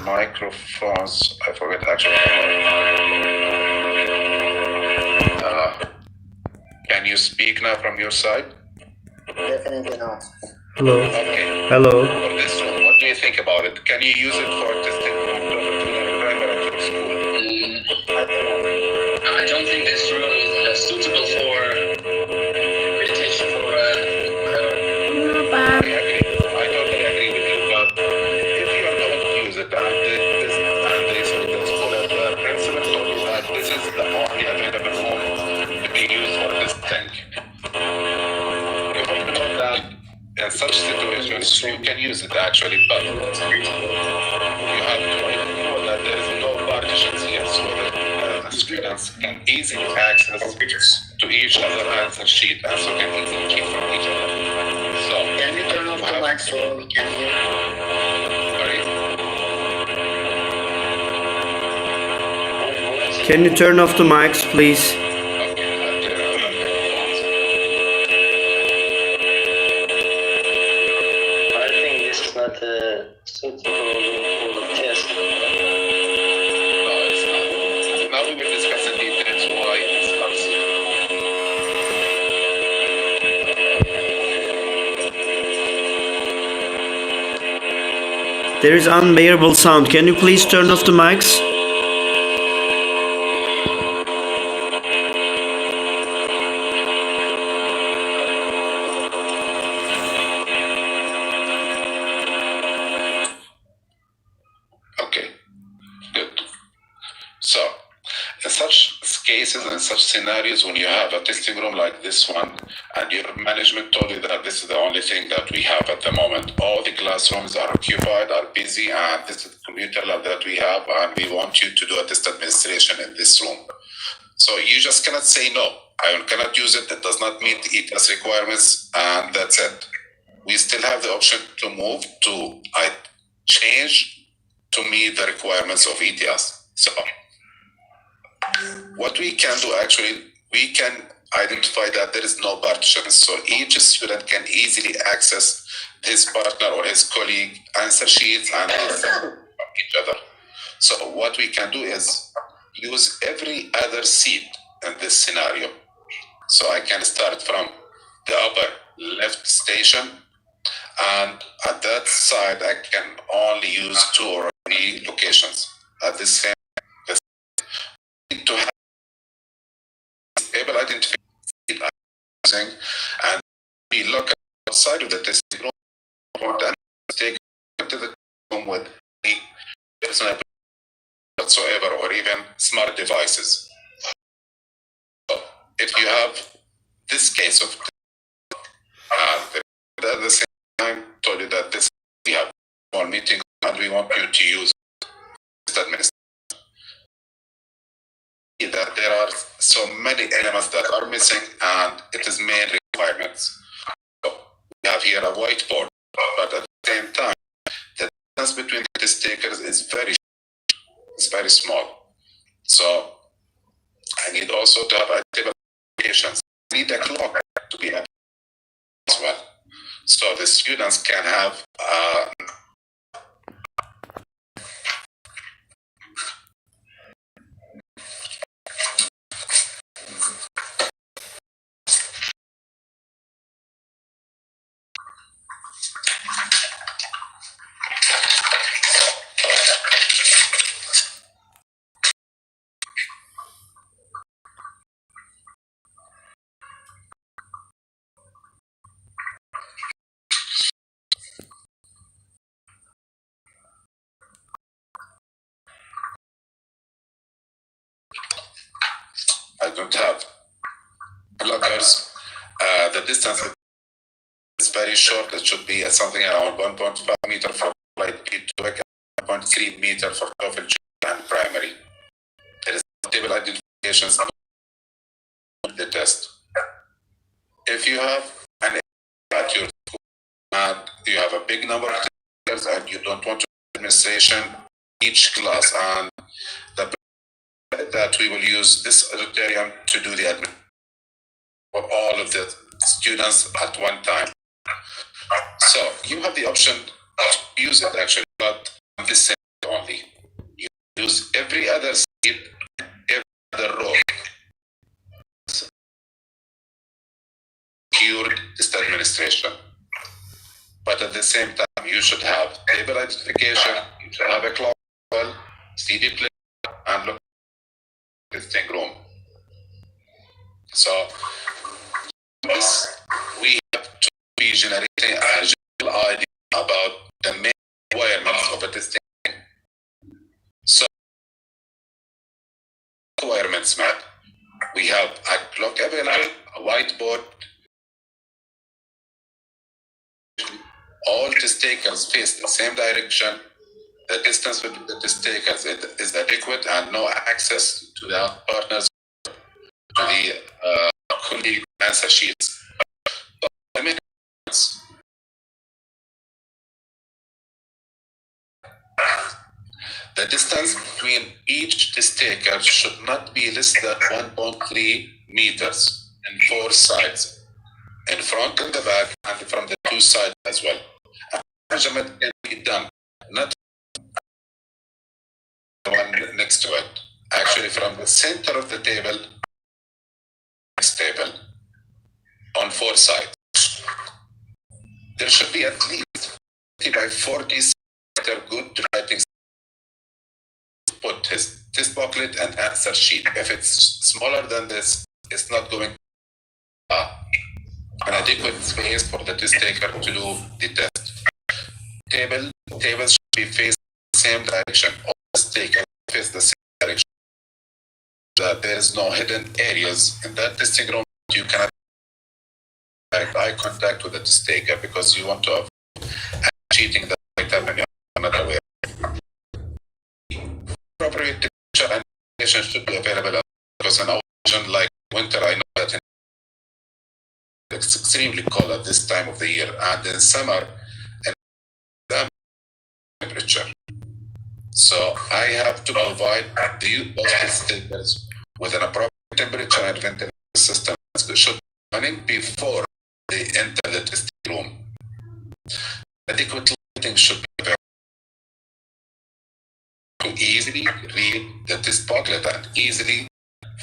microphones. I forget actually. Can you speak now from your side? Definitely not. Hello. Okay. Hello. For this one, what do you think about it? Can you use it for testing primary school? I don't think this room is suitable for meditation for I totally agree with you, but if you are going to use it, and they say the school principal told you that this is the only available moment to be used for this thing. You have to know that in such situations you can use it actually, but you have to know that there is no partitions here, so that students can easily access to each other answer sheet, and so can easily keep from each other. So Can you turn off the mic so we can hear? Sorry? Can you turn off the mics, please? I think this is not suitable for the test. No, it's not. Now we will discuss in details why it's not suitable. There is unbearable sound. Can you please turn off the mics? Okay, good. So, in such cases and such scenarios, when you have a testing room like this one, and your management told you that this is the only thing that we have at the moment, all the classrooms are occupied, are busy, and this is the computer lab that we have, and we want you to do a test administration in this room. So you just cannot say no. I cannot use it. It does not meet the ETS requirements, and that's it. We still have the option to move to change to meet the requirements of ETS. So what we can do actually, we can identify that there is no partitions. So each student can easily access his partner or his colleague answer sheets and each other. So what we can do is use every other seat in this scenario. So I can start from the upper left station, and at that side I can only use 2 or 3 locations. At the same time, to have able identification and we look outside of the testing room and take to the room with the personal whatsoever or even smart devices. So if you have this case of at the same time told you that this we have one meeting and we want you to use this administration, that there are so many elements that are missing and it is main requirements. So we have here a whiteboard, but at the same time the difference between the test takers is very small. So I need also to have table applications. I need a clock to be able as well. So the students can have I don't have lockers. The distance is very short. It should be something around 1.5 meter for light P to 1.3 meter for TOEFL and primary. There is table identifications on the test. If you have an at your school and you have a big number of teachers and you don't want to administration each class, and that we will use this auditorium to do the admin for all of the students at one time. So you have the option to use it actually, but this only. use every other seed, every other row. Cured test administration. But at the same time, you should have table identification, you should have a clock, CD player, and look testing room. So this, we have to be generating a general idea about the main requirements of a testing. So requirements map. We have a clock available, a whiteboard. All test takers face the same direction. The distance between the test takers is adequate and no access to the partners, to the colleague answer sheets. The distance between each test taker should not be less than 1.3 meters in 4 sides, in front and the back, and from the 2 sides as well. A measurement can be done not one next to it, actually from the center of the table, next table, on 4 sides. There should be at least 40 by 40 good writing. Put his test booklet and answer sheet. If it's smaller than this, it's not going to an adequate space for the test taker to do the test. Tables should be faced the same direction. All test takers face the same direction. There is no hidden areas in that testing room. You cannot have eye contact with the test taker because you want to avoid cheating the item and you're not aware. Appropriate temperature and condition should be available because an occasion like winter, I know that it's extremely cold at this time of the year, and in summer, temperature. So I have to provide the test takers with an appropriate temperature and ventilation system. It should be running before they enter the testing room. Adequate lighting should be available to easily read the test booklet and easily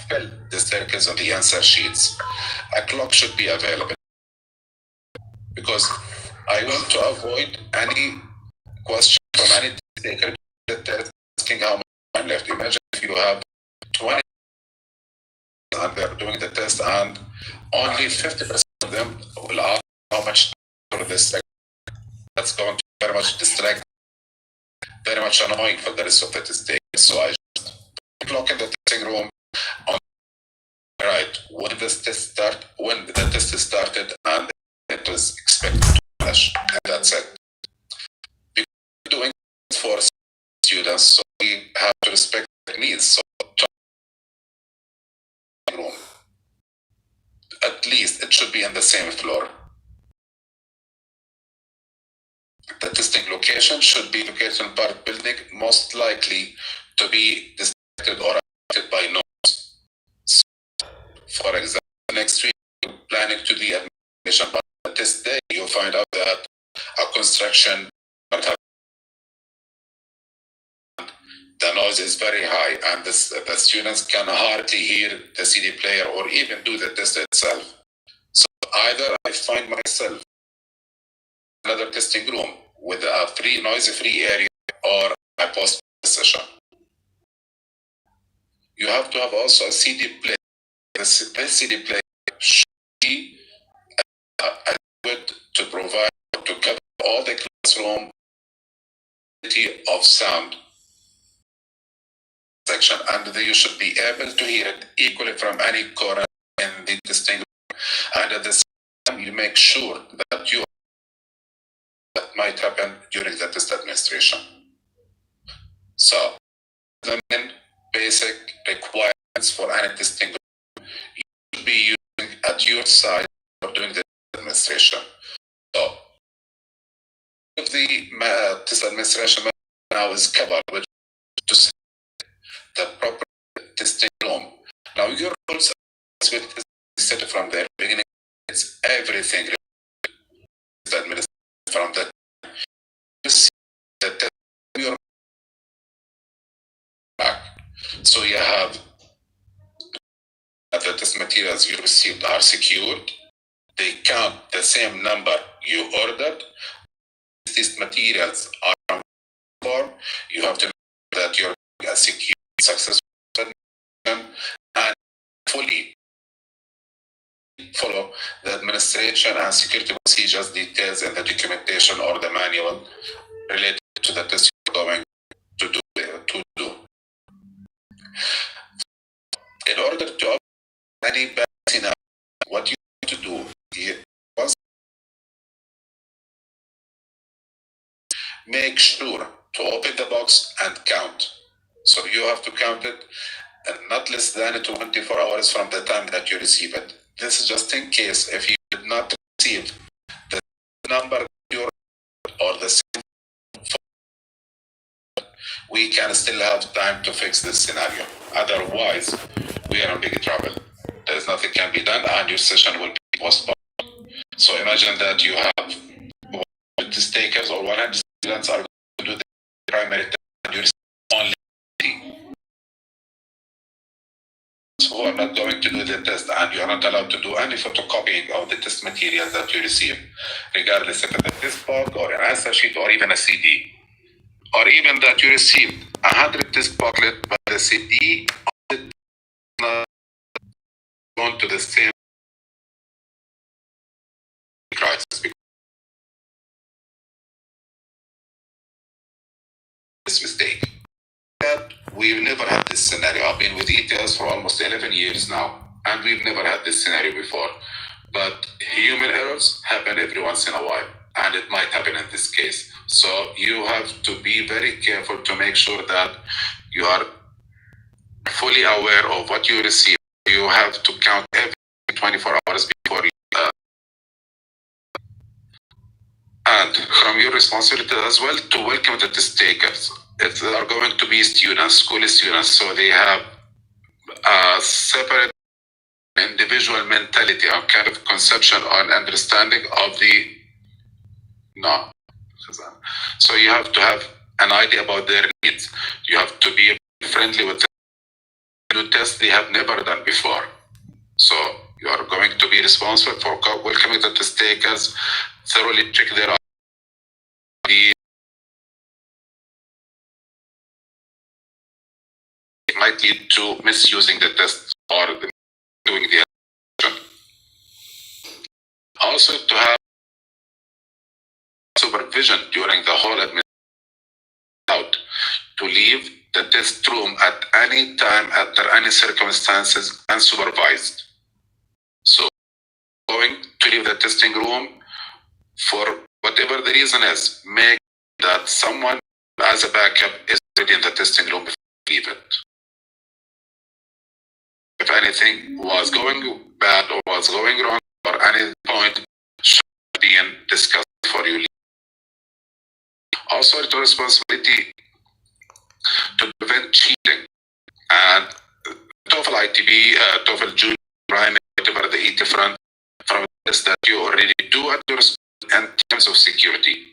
fill the circles on the answer sheets. A clock should be available because I want to avoid any question from any taker asking how much time left. Imagine if you have 20 and they're doing the test and only 50% of them will ask how much for this. That's going to very much distract, very much annoying for the rest of the test takers. So I just clock in the testing room on right when the test is started and it is expected to flash, and that's it. We're doing it for students, so we have to respect their needs. So room, at least it should be on the same floor. The testing location should be located in part building, most likely to be distracted or affected by noise. So, for example, next week you're planning to the administration, but the test day you find out that a construction, the noise is very high and the students can hardly hear the CD player or even do the test itself. So either I find myself another testing room with a noise-free area, or I post the session. You have to have also a CD player. The CD player should be adequate to provide, to cover all the classroom of sound section, and you should be able to hear it equally from any corner in the testing room. And at the same time, you make sure that that might happen during the test administration. So, the main basic requirements for any testing room you should be using at your side for doing the administration. So, if the test administration now is covered with to set the proper testing room. Now your rules will set from the beginning. It's everything administration from that. You see that your So you have that the test materials you received are secured. They count the same number you ordered. These materials are on form. You have to know that you're a secure, successful, and fully follow the administration and security procedures details in the documentation or the manual related to the test you're going to do. In order to avoid any bad scenario, what you need to do is make sure to open the box and count. So you have to count it and not less than 24 hours from the time that you receive it. This is just in case if you did not receive the number you or the same, we can still have time to fix this scenario. Otherwise, we are in big trouble. There is nothing can be done and your session will be postponed. So imagine that you have 100 takers or 100 students are going to do the primary test and you receive only 30 who are not going to do the test, and you are not allowed to do any photocopying of the test materials that you receive, regardless if it's a test book or an answer sheet or even a CD. Or even that you received 100 test booklet, but the CD is not going to the same crisis. This mistake. That we've never had this scenario. I've been with ETS for almost 11 years now, and we've never had this scenario before. But human errors happen every once in a while, and it might happen in this case. So you have to be very careful to make sure that you are fully aware of what you receive. You have to count every 24 hours before you. And from your responsibility as well to welcome the test takers. They are going to be students, school students, so they have a separate individual mentality or kind of conception or understanding of the no. So you have to have an idea about their needs. You have to be friendly with them. Do tests they have never done before. So you are going to be responsible for welcoming the test takers, thoroughly check their ID. It might lead to misusing the test or doing the action. Also to have supervision during the whole administration, to leave the test room at any time, under any circumstances, unsupervised. So going to leave the testing room for whatever the reason is, make that someone as a backup is already in the testing room before you leave it. If anything was going bad or was going wrong or any point should be discussed before you leave. Also, it's a responsibility to prevent cheating. And TOEFL ITB, TOEFL Junior, Primary, whatever the ET front from this that you already do at your school in terms of security.